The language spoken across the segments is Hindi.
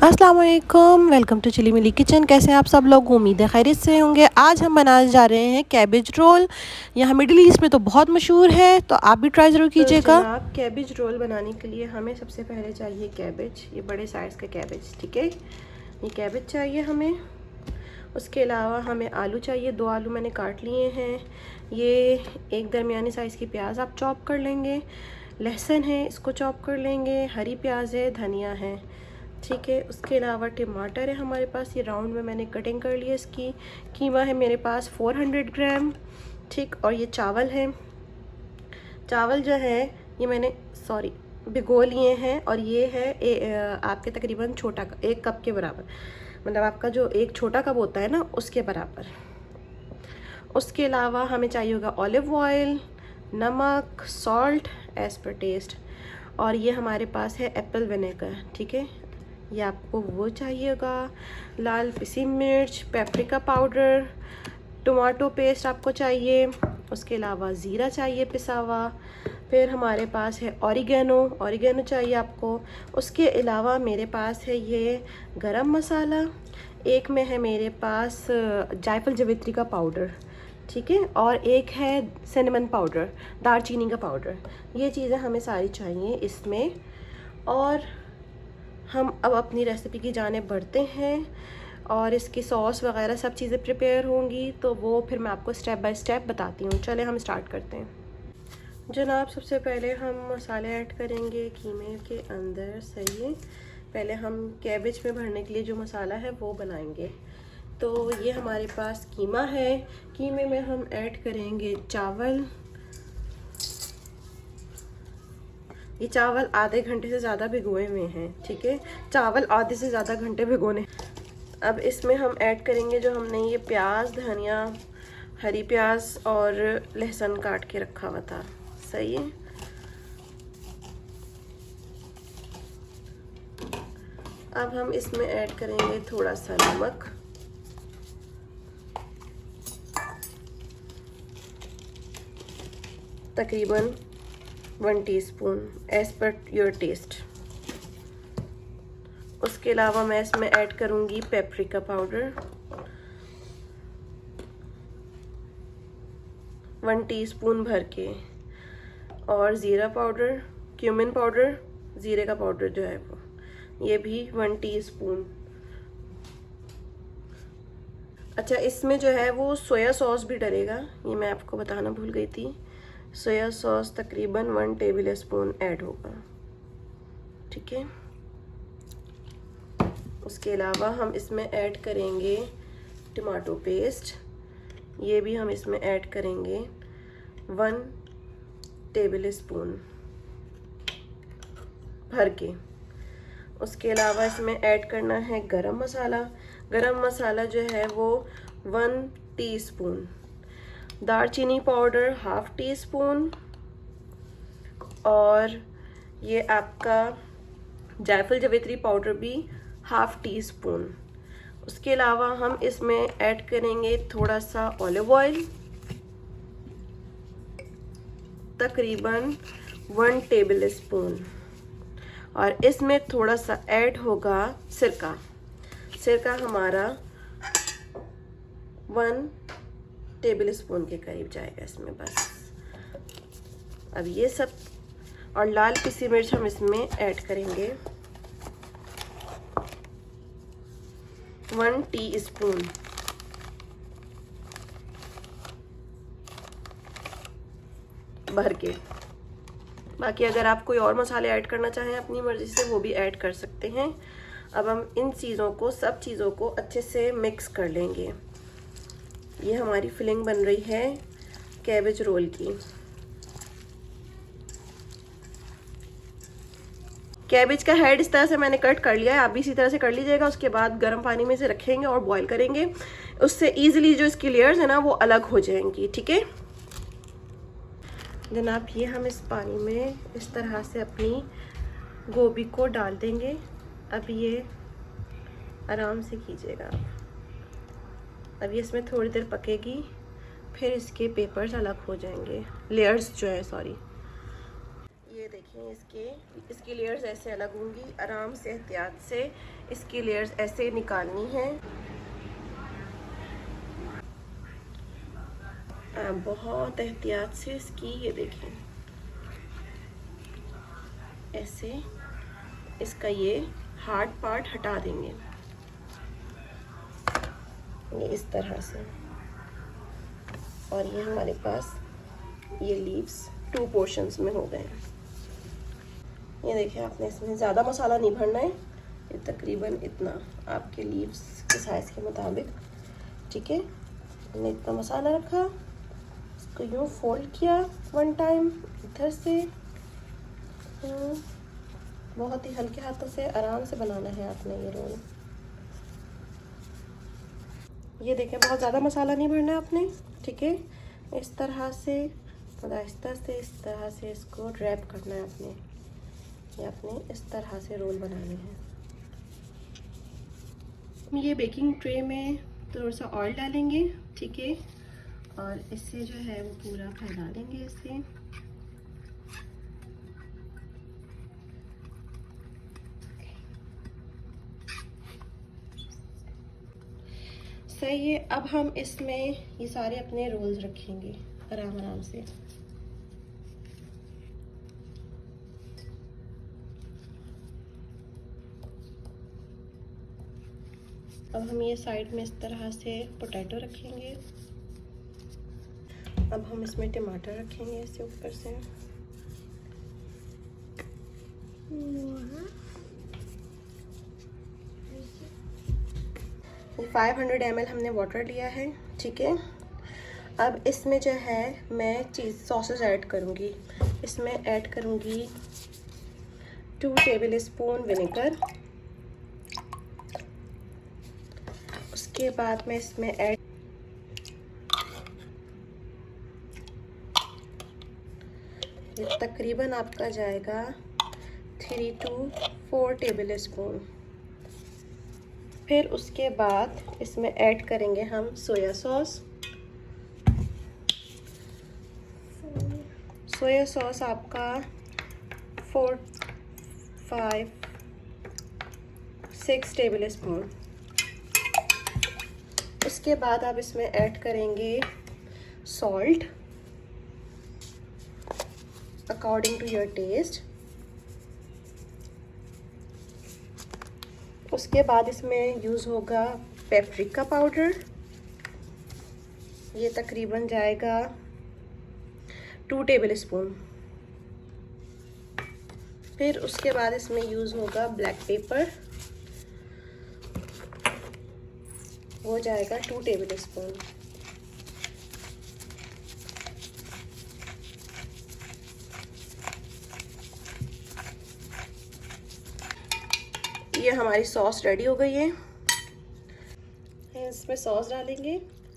अस्सलाम वालेकुम, welcome to chilli milli kitchen. कैसे हैं आप सब लोग? उम्मीद है खैरियत से होंगे। आज हम बनाने जा रहे हैं कैबेज रोल। यहाँ मिडिल ईस्ट में तो बहुत मशहूर है, तो आप भी ट्राई ज़रूर कीजिएगा। जनाब, कैबेज रोल बनाने के लिए हमें सबसे पहले चाहिए कैबेज। ये बड़े साइज़ का कैबेज, ठीक है। ये कैबेज चाहिए हमें। उसके अलावा हमें आलू चाहिए। 2 आलू मैंने काट लिए हैं। ये एक दरमियानी साइज़ की प्याज आप चॉप कर लेंगे। लहसुन है, इसको चॉप कर लेंगे। हरी प्याज है, धनिया है, ठीक है। उसके अलावा टमाटर है हमारे पास, ये राउंड में मैंने कटिंग कर ली है इसकी। कीमा है मेरे पास 400 ग्राम, ठीक। और ये चावल है। चावल जो है ये मैंने भिगो लिए हैं, और ये है आपके तकरीबन छोटा 1 कप के बराबर, मतलब आपका जो एक छोटा कप होता है ना, उसके बराबर। उसके अलावा हमें चाहिए होगा ऑलिव ऑयल, नमक, सॉल्ट एज़ पर टेस्ट, और ये हमारे पास है एप्पल विनेगर, ठीक है। ये आपको वो चाहिए होगा। लाल पिसी मिर्च, पेपरिका पाउडर, टमाटो पेस्ट आपको चाहिए। उसके अलावा ज़ीरा चाहिए पिसा हुआ। फिर हमारे पास है ऑरिगेनो चाहिए आपको। उसके अलावा मेरे पास है ये गरम मसाला। एक में है मेरे पास जायफल जवित्री का पाउडर, ठीक है। और एक है सिनेमन पाउडर, दालचीनी का पाउडर। ये चीज़ें हमें सारी चाहिए इसमें। और हम अब अपनी रेसिपी की जानिब बढ़ते हैं, और इसकी सॉस वगैरह सब चीज़ें प्रिपेयर होंगी, तो वो फिर मैं आपको स्टेप बाय स्टेप बताती हूँ। चले हम स्टार्ट करते हैं। जनाब, सबसे पहले हम मसाले ऐड करेंगे कीमे के अंदर, सही है। पहले हम कैबेज में भरने के लिए जो मसाला है वो बनाएंगे। तो ये हमारे पास कीमा है। कीमे में हम ऐड करेंगे चावल। ये चावल आधे घंटे से ज़्यादा भिगोए हुए हैं, ठीक है। चावल आधे से ज़्यादा घंटे भिगोने। अब इसमें हम ऐड करेंगे जो हमने ये प्याज, धनिया, हरी प्याज और लहसुन काट के रखा हुआ था, सही है। अब हम इसमें ऐड करेंगे थोड़ा सा नमक, तकरीबन 1 teaspoon as per your taste. उसके अलावा मैं इसमें ऐड करूंगी पेपरिका पाउडर 1 टीस्पून भर के, और ज़ीरा पाउडर, क्यूमिन पाउडर, ज़ीरे का पाउडर जो है वो, ये भी 1 टीस्पून। अच्छा, इसमें जो है वो सोया सॉस भी डलेगा, ये मैं आपको बताना भूल गई थी। सोया सॉस तकरीबन 1 टेबल स्पून ऐड होगा, ठीक है। उसके अलावा हम इसमें ऐड करेंगे टमाटो पेस्ट। ये भी हम इसमें ऐड करेंगे 1 टेबल स्पून भर के। उसके अलावा इसमें ऐड करना है गरम मसाला। गरम मसाला जो है वो 1 टीस्पून। दालचीनी पाउडर 1/2 टीस्पून, और ये आपका जायफल जवित्री पाउडर भी 1/2 टीस्पून। उसके अलावा हम इसमें ऐड करेंगे थोड़ा सा ऑलिव ऑयल, तकरीबन 1 टेबल स्पून, और इसमें थोड़ा सा ऐड होगा सिरका। सिरका हमारा 1 टेबल स्पून के करीब जाएगा इसमें, बस। अब ये सब, और लाल पिसी मिर्च हम इसमें ऐड करेंगे 1 टीस्पून। भर के। बाकी अगर आप कोई और मसाले ऐड करना चाहें अपनी मर्ज़ी से, वो भी ऐड कर सकते हैं। अब हम इन चीज़ों को, सब चीज़ों को अच्छे से मिक्स कर लेंगे। ये हमारी फिलिंग बन रही है कैबेज रोल की। कैबेज का हेड इस तरह से मैंने कट कर लिया है, आप भी इसी तरह से कर लीजिएगा। उसके बाद गर्म पानी में से रखेंगे और बॉईल करेंगे, उससे ईजिली जो इसकी लेयर्स है ना वो अलग हो जाएंगी, ठीक है जनाब। ये हम इस पानी में इस तरह से अपनी गोभी को डाल देंगे। अब ये आराम से कीजिएगा आप। अब ये इसमें थोड़ी देर पकेगी, फिर इसके पेपर्स अलग हो जाएंगे, लेयर्स जो है, सॉरी। ये देखिए देखें इसकी लेयर्स ऐसे अलग होंगी। आराम से एहतियात से इसकी लेयर्स ऐसे निकालनी है। बहुत एहतियात से इसकी, ये देखें ऐसे इसका ये हार्ड पार्ट हटा देंगे, ये इस तरह से। और ये हमारे पास ये लीव्स 2 पोर्शंस में हो गए हैं। ये देखिए, आपने इसमें ज़्यादा मसाला नहीं भरना है, ये तकरीबन इतना आपके लीव्स के साइज़ के मुताबिक, ठीक है। हमने इतना मसाला रखा, इसको यूँ फोल्ड किया 1 टाइम इधर से। बहुत ही हल्के हाथों से आराम से बनाना है आपने ये रोल। ये देखें, बहुत ज़्यादा मसाला नहीं भरना है आपने, ठीक है। इस तरह से आहिस्ता से इस तरह से इसको रैप करना है आपने। ये आपने इस तरह से रोल बनाने हैं। ये बेकिंग ट्रे में थोड़ा सा ऑयल डालेंगे, ठीक है, और इससे जो है वो पूरा फैला देंगे इससे। सही है। अब हम इसमें ये सारे अपने रोल्स रखेंगे आराम आराम से। अब हम ये साइड में इस तरह से पोटैटो रखेंगे। अब हम इसमें टमाटर रखेंगे इससे ऊपर से। ये 500 ml हमने वाटर लिया है, ठीक है। अब इसमें जो है मैं चीज़ सॉसेज ऐड करूँगी। इसमें ऐड करूँगी 2 टेबल स्पून विनेगर। उसके बाद मैं इसमें ऐड ये तकरीबन आपका जाएगा 3 to 4 टेबल स्पून। फिर उसके बाद इसमें ऐड करेंगे हम सोया सॉस। सोया सॉस आपका 4, 5, 6 टेबल स्पून। उसके बाद आप इसमें ऐड करेंगे salt according to your taste. उसके बाद इसमें यूज़ होगा पेपरिका पाउडर। ये तकरीबन जाएगा 2 टेबल स्पून। फिर उसके बाद इसमें यूज़ होगा ब्लैक पेपर, वो जाएगा 2 टेबल स्पून। ये हमारी सॉस रेडी हो गई है। इसमें सॉस डालेंगे।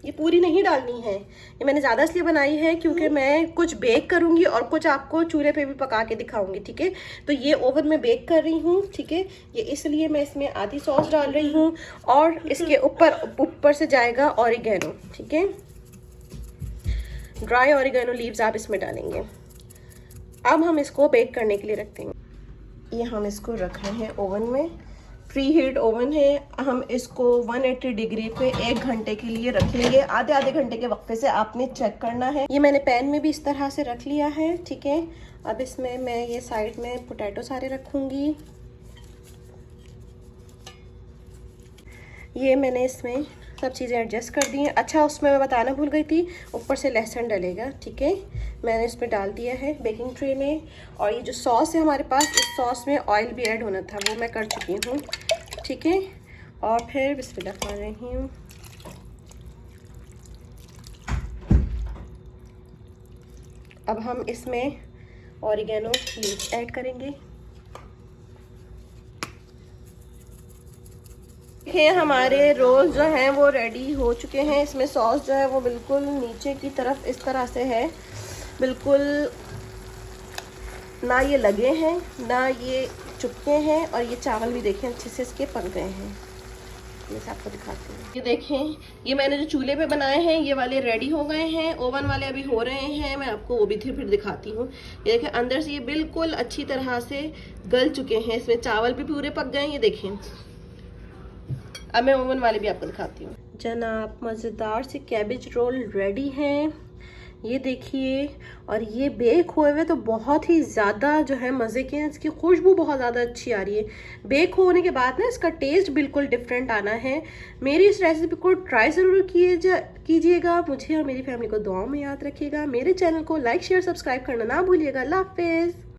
ये पूरी नहीं डालनी है, ये मैंने ज़्यादा इसलिए बनाई है क्योंकि मैं कुछ बेक करूँगी और कुछ आपको चूल्हे पे भी पका के दिखाऊंगी, ठीक है। तो ये ओवन में बेक कर रही हूँ, ठीक है। ये इसलिए मैं इसमें आधी सॉस डाल रही हूँ और इसके ऊपर से जाएगा ऑरिगेनो, ठीक है। ड्राई ऑरिगेनो लीव्स आप इसमें डालेंगे। अब हम इसको बेक करने के लिए रखते हैं। ये हम इसको रख रहे हैं ओवन में। प्री हीट ओवन है। हम इसको 180 डिग्री पे 1 घंटे के लिए रखेंगे। आधे घंटे के वक्फे से आपने चेक करना है। ये मैंने पैन में भी इस तरह से रख लिया है, ठीक है। अब इसमें मैं ये साइड में पोटैटो सारे रखूँगी। ये मैंने इसमें सब चीज़ें एडजस्ट कर दी हैं। अच्छा, उसमें मैं बताना भूल गई थी, ऊपर से लहसुन डलेगा, ठीक है। मैंने इसमें डाल दिया है बेकिंग ट्रे में। और ये जो सॉस है हमारे पास, इस सॉस में ऑयल भी ऐड होना था, वो मैं कर चुकी हूँ, ठीक है। और फिर बिस्मिल्लाह कर रही हूँ। अब हम इसमें ऑरिगेनो लीव्स ऐड करेंगे। देखिए, हमारे रोल जो हैं वो रेडी हो चुके हैं। इसमें सॉस जो है वो बिल्कुल नीचे की तरफ इस तरह से है, बिल्कुल ना ये लगे हैं ना ये चुपके हैं। और ये चावल भी देखें अच्छे से इसके पक गए हैं। मैं से आपको दिखाती हूँ। ये देखें, ये मैंने जो चूल्हे पे बनाए हैं ये वाले रेडी हो गए हैं, ओवन वाले अभी हो रहे हैं। मैं आपको वो भी फिर दिखाती हूँ। ये देखें अंदर से ये बिल्कुल अच्छी तरह से गल चुके हैं, इसमें चावल भी पूरे पक गए हैं। ये देखें, अब मैं ओवन वाले भी आपको दिखाती हूँ। जनाब मज़ेदार से कैबेज रोल रेडी हैं, ये देखिए। और ये बेक हुए हुए तो बहुत ही ज़्यादा जो है मज़े के हैं, इसकी खुशबू बहुत ज़्यादा अच्छी आ रही है। बेक होने के बाद ना इसका टेस्ट बिल्कुल डिफरेंट आना है। मेरी इस रेसिपी को ट्राई ज़रूर कीजिएगा। मुझे और मेरी फैमिली को दुआओं में याद रखिएगा। मेरे चैनल को लाइक शेयर सब्सक्राइब करना ना भूलिएगा। अल्लाह हाफिज़।